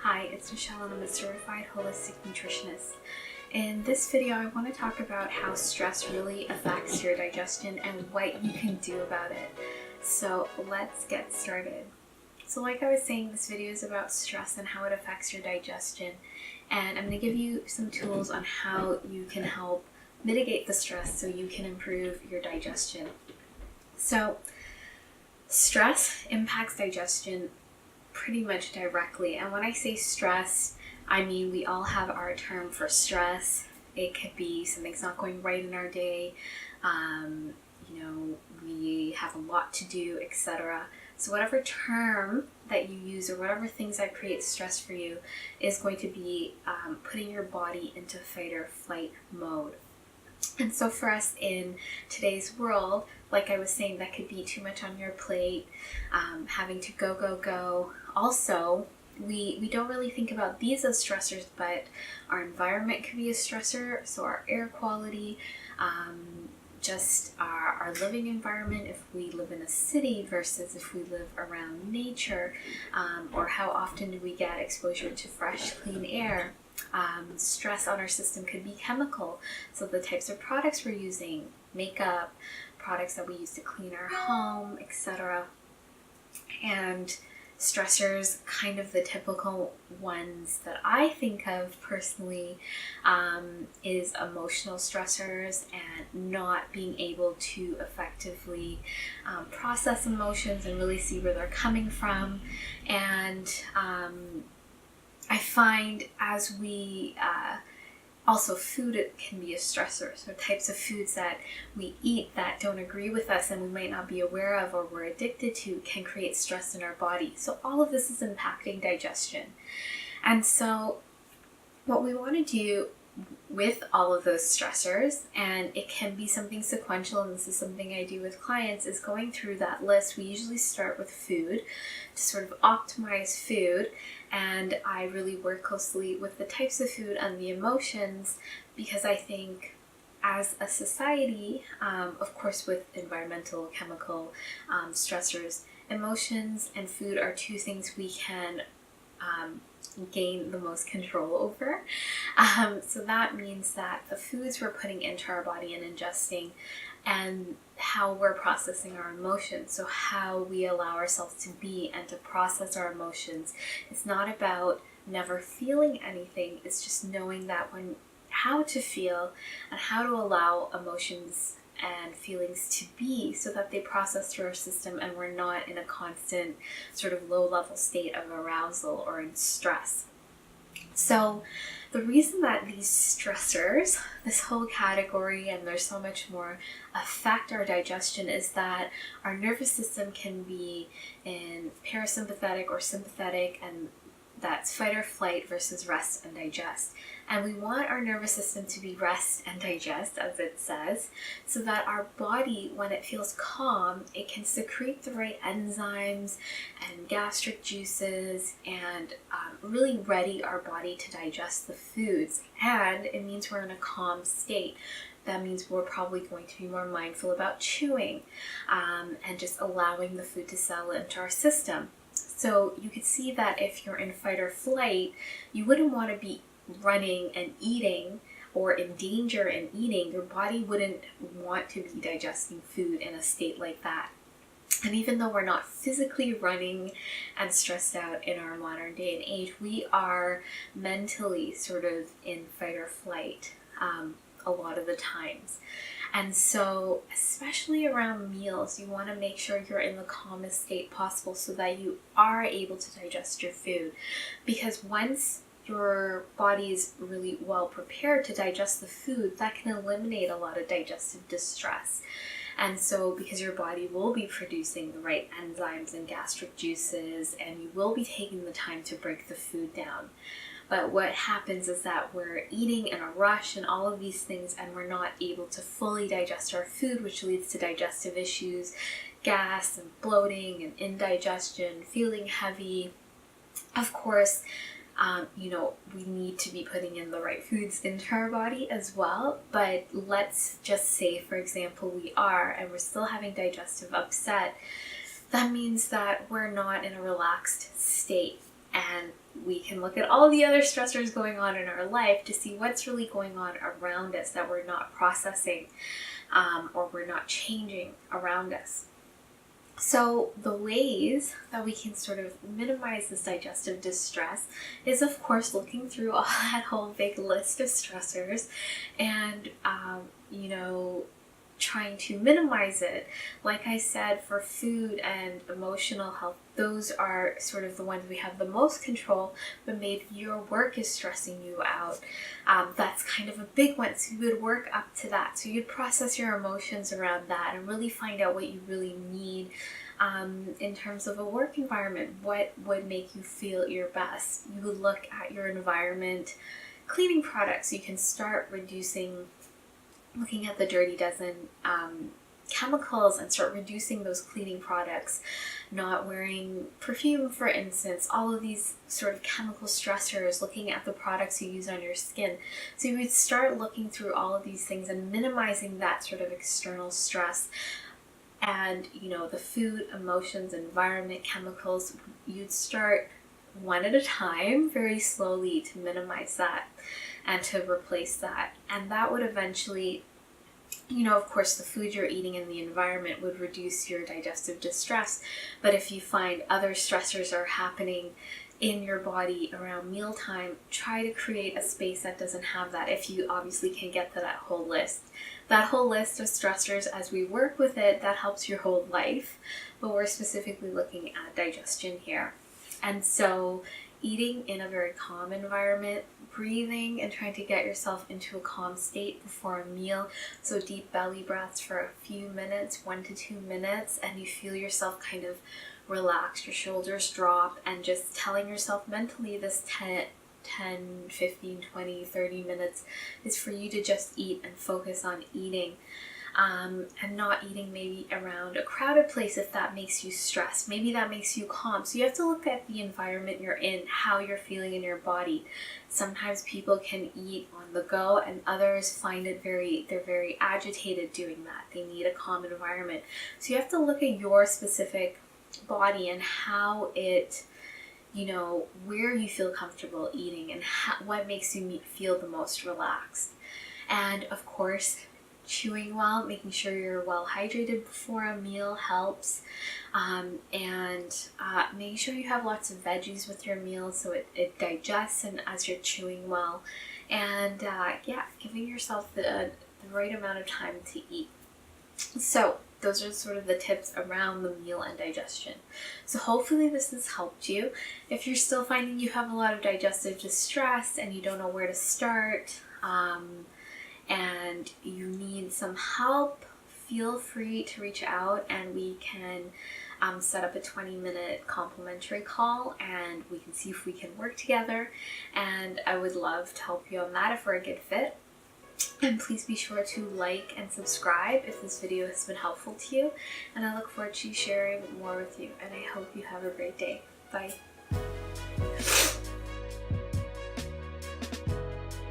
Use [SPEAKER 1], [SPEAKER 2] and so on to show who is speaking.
[SPEAKER 1] Hi, it's Michelle and I'm a certified holistic nutritionist. In this video, I want to talk about how stress really affects your digestion and what you can do about it. So let's get started. So like I was saying, this video is about stress and how it affects your digestion. And I'm going to give you some tools on how you can help mitigate the stress so you can improve your digestion. So stress impacts digestion pretty much directly. And when I say stress, I mean we all have our term for stress. It could be something's not going right in our day, we have a lot to do, etc. So whatever term that you use or whatever things that create stress for you is going to be putting your body into fight or flight mode. And so for us in today's world, like I was saying, that could be too much on your plate, having to go. Also, we don't really think about these as stressors, but our environment could be a stressor. So our air quality, just our living environment, if we live in a city versus if we live around nature, or how often do we get exposure to fresh, clean air. Stress on our system could be chemical, so the types of products we're using, makeup, products that we use to clean our home, etc. And stressors, kind of the typical ones that I think of personally, is emotional stressors and not being able to effectively process emotions and really see where they're coming from. And I find as we also food, it can be a stressor. So types of foods that we eat that don't agree with us and we might not be aware of or we're addicted to can create stress in our body. So all of this is impacting digestion. And so what we want to do with all of those stressors, and it can be something sequential, and this is something I do with clients, is going through that list. We usually start with food to sort of optimize food, and I really work closely with the types of food and the emotions, because I think as a society, of course with environmental, chemical stressors, emotions and food are two things we can gain the most control over. So that means that the foods we're putting into our body and ingesting, and how we're processing our emotions, so how we allow ourselves to be and to process our emotions. It's not about never feeling anything, it's just knowing that how to feel and how to allow emotions and feelings to be so that they process through our system and we're not in a constant sort of low-level state of arousal or in stress. So the reason that these stressors, this whole category, and there's so much more, affect our digestion is that our nervous system can be in parasympathetic or sympathetic, and that's fight or flight versus rest and digest. And we want our nervous system to be rest and digest, as it says, so that our body, when it feels calm, it can secrete the right enzymes and gastric juices and really ready our body to digest the foods. And it means we're in a calm state. That means we're probably going to be more mindful about chewing and just allowing the food to settle into our system. So you could see that if you're in fight or flight, you wouldn't want to be running and eating or in danger and eating. Your body wouldn't want to be digesting food in a state like that. And even though we're not physically running and stressed out in our modern day and age, we are mentally sort of in fight or flight a lot of the times. And so, especially around meals, you want to make sure you're in the calmest state possible so that you are able to digest your food. Because once your body is really well prepared to digest the food, that can eliminate a lot of digestive distress. And so, because your body will be producing the right enzymes and gastric juices, and you will be taking the time to break the food down. But what happens is that we're eating in a rush and all of these things, and we're not able to fully digest our food, which leads to digestive issues, gas and bloating and indigestion, feeling heavy. Of course, we need to be putting in the right foods into our body as well. But let's just say, for example, we are, and we're still having digestive upset. That means that we're not in a relaxed state. and we can look at all the other stressors going on in our life to see what's really going on around us that we're not processing or we're not changing around us. So the ways that we can sort of minimize this digestive distress is, of course, looking through all that whole big list of stressors and, trying to minimize it. Like I said, for food and emotional health, those are sort of the ones we have the most control, but maybe your work is stressing you out. That's kind of a big one. So you would work up to that. So you'd process your emotions around that and really find out what you really need in terms of a work environment. What would make you feel your best? You would look at your environment, cleaning products. You can start looking at the dirty dozen chemicals and start reducing those cleaning products, not wearing perfume, for instance, all of these sort of chemical stressors, looking at the products you use on your skin. So you would start looking through all of these things and minimizing that sort of external stress. And, the food, emotions, environment, chemicals, you'd start one at a time, very slowly, to minimize that and to replace that. And that would eventually, of course, the food you're eating and the environment would reduce your digestive distress. But if you find other stressors are happening in your body around mealtime, try to create a space that doesn't have that, if you obviously can get to that whole list. That whole list of stressors, as we work with it, that helps your whole life. But we're specifically looking at digestion here. And so eating in a very calm environment, breathing and trying to get yourself into a calm state before a meal. So deep belly breaths for a few minutes, 1 to 2 minutes, and you feel yourself kind of relax, your shoulders drop, and just telling yourself mentally this 10, 15, 20, 30 minutes is for you to just eat and focus on eating. And not eating maybe around a crowded place if that makes you stressed. Maybe that makes you calm. So you have to look at the environment you're in, how you're feeling in your body. Sometimes people can eat on the go and others find it they're very agitated doing that. They need a calm environment. So you have to look at your specific body and how it, where you feel comfortable eating and what makes you feel the most relaxed. And of course, chewing well, making sure you're well hydrated before a meal helps, and making sure you have lots of veggies with your meal so it digests and as you're chewing well, and giving yourself the right amount of time to eat. So those are sort of the tips around the meal and digestion. So hopefully this has helped you. If you're still finding you have a lot of digestive distress and you don't know where to start, and you need some help, feel free to reach out and we can set up a 20-minute complimentary call and we can see if we can work together. And I would love to help you on that if we're a good fit. And please be sure to like and subscribe if this video has been helpful to you. And I look forward to sharing more with you. And I hope you have a great day. Bye.